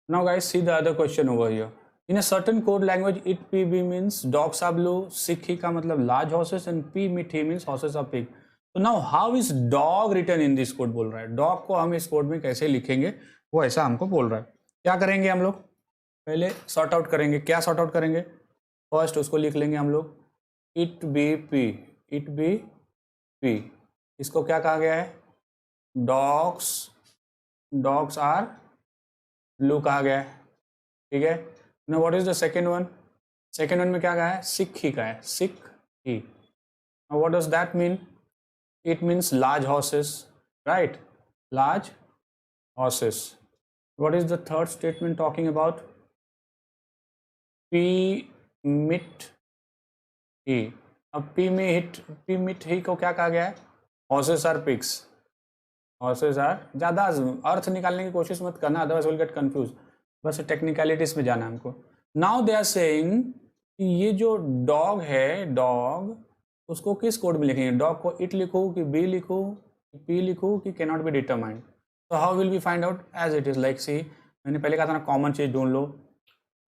Now guys, see the other question over here. In a certain code language, it PB means dogs are blue, sick ही का मतलब large horses, and P mit he means horses are pig. So now how is dog written in this code बोल रहा है. Dog को हम इस code में कैसे लिखेंगे वो ऐसा हमको बोल रहा है. क्या करेंगे हम लोग? पहले सॉर्ट आउट करेंगे. क्या सॉर्ट आउट करेंगे? फर्स्ट उसको लिख लेंगे हम लोग it be P. It be P. इसको क्या कहा गया है? डॉग्स आर ब्लू कहा गया है. ठीक है. No what is the second one? Second one में क्या कहा है? सिक ही का है. सिक ही. What does that mean? It means large horses, right? Large horses. What is the third statement talking about? पी मिट ही. अब पी मिट ही को क्या कहा गया है? Horses are pigs. Horses are. ज़्यादा अर्थ निकालने की कोशिश मत करना, अदरवाइज विल गेट कंफ्यूज. बस टेक्निकलिटीज में जाना हमको. नाउ दे आर सेइंग कि ये जो डॉग है, डॉग, उसको किस कोड में लिखेंगे? डॉग को इट लिखूँ कि बी लिखूँ कि पी लिखूँ कि कैन नॉट बी डिटरमाइंड? तो how will be find out? As it is. Like see, मैंने पहले कहा था ना, कॉमन चीज़ ढूंढ लो.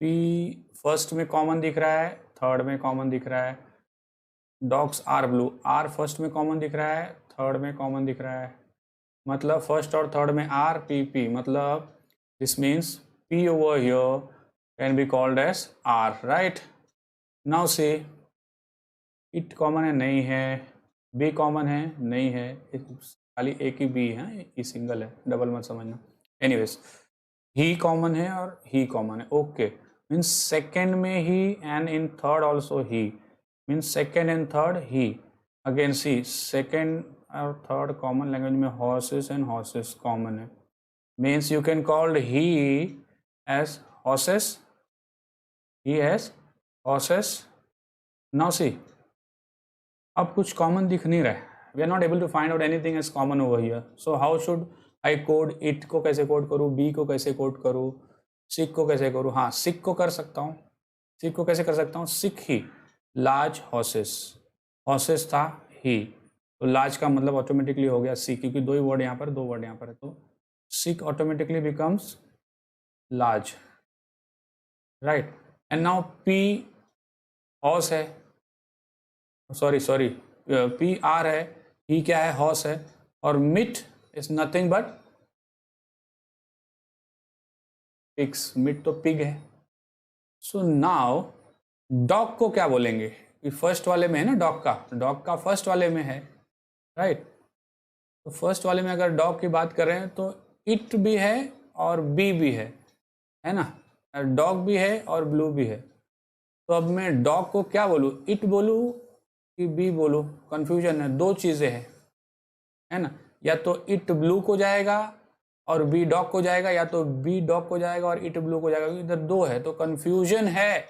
पी फर्स्ट में कॉमन दिख रहा है, थर्ड में कॉमन दिख रहा है. Dogs are blue, are first में कॉमन दिख रहा है, थर्ड में कॉमन दिख रहा है. मतलब फर्स्ट और थर्ड में आर पी पी. मतलब this means P over here can be called as R, right? Now say it common है, नहीं है. बी कॉमन है, नहीं है. खाली एक ही बी है, ये सिंगल है, डबल मत समझना. एनीवेज, ही कॉमन है और ही कॉमन है. ओके, मीन्स सेकेंड में he and in third also he. Means second and third he. Again see, second और थर्ड कॉमन लैंग्वेज में हॉर्सेस एंड हॉर्सेस कॉमन है. Means you can called he as horses. He as horses. Now see, अब कुछ कॉमन दिख नहीं रहा है. We are not able to find out anything as common over here. So how should I code? It को कैसे कोड करूँ? बी को कैसे कोड करूँ? सिक को कैसे करूँ? हाँ, सिक को कर सकता हूँ. सिक को कैसे कर सकता हूँ? Sick he. Large horses. Horses था ही, तो लार्ज का मतलब ऑटोमेटिकली हो गया सी, क्योंकि दो ही वर्ड यहाँ पर, दो वर्ड यहाँ पर है, तो sick automatically becomes large, right? And now P horse है, सॉरी पी आर है, ही क्या है? हॉर्स है. और मिट इज नथिंग बट पिग्स. मिट तो पिग है. सो नाउ डॉग को क्या बोलेंगे? फर्स्ट वाले में है ना डॉग का फर्स्ट वाले में है, राइट? तो फर्स्ट वाले में अगर डॉग की बात करें तो इट भी है और बी भी है ना? डॉग भी है और ब्लू भी है. तो अब मैं डॉग को क्या बोलूँ? इट बोलूँ कि बी बोलूँ? कंफ्यूजन है. दो चीज़ें हैं, है ना? या तो इट ब्लू को जाएगा और बी डॉग को जाएगा, या तो बी डॉग को जाएगा और इट ब्लू को जाएगा. इधर दो है तो कंफ्यूजन है.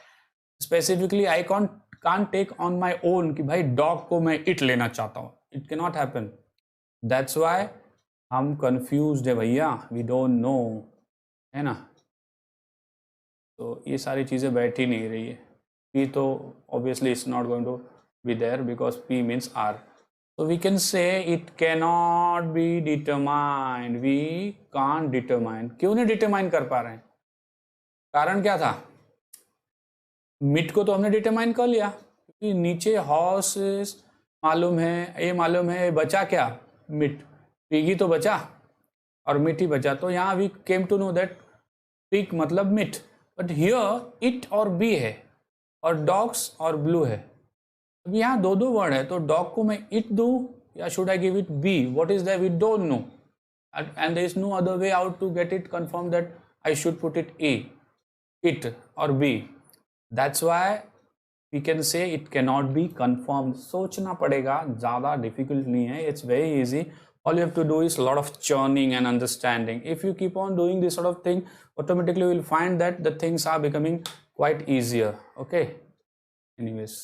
Specifically I can't take on my own कि भाई डॉग को मैं इट लेना चाहता हूँ. It can not happen. That's why हम कंफ्यूज्ड है भैया. वी डोंट नो, है ना? तो ये सारी चीज़ें बैठ ही नहीं रही है. पी तो obviously it's not going to be there because P means R. So we can say it cannot be determined. We can't determine. क्यों नहीं डिटरमाइन कर पा रहे हैं? कारण क्या था? मिट को तो हमने डिटरमाइन कर लिया क्योंकि नीचे हॉर्सेस मालूम है, ये मालूम है. बचा क्या? मिट. पिगी तो बचा और मिट ही बचा. तो यहाँ we came to know that pig मतलब मिट. बट हियर इट और बी है और डॉग्स और ब्लू है. अब यहाँ दो दो वर्ड है, तो डॉग को मैं इट दूँ या should I give it B? What is that? We don't know. And there is no other way out to get it confirm that I should put it A, it और B. That's why we can say it can not be confirm. सोचना पड़ेगा, ज़्यादा difficult नहीं है. It's very easy. All you have to do is a lot of churning and understanding. If you keep on doing this sort of thing, automatically you will find that the things are becoming quite easier. Okay. Anyways.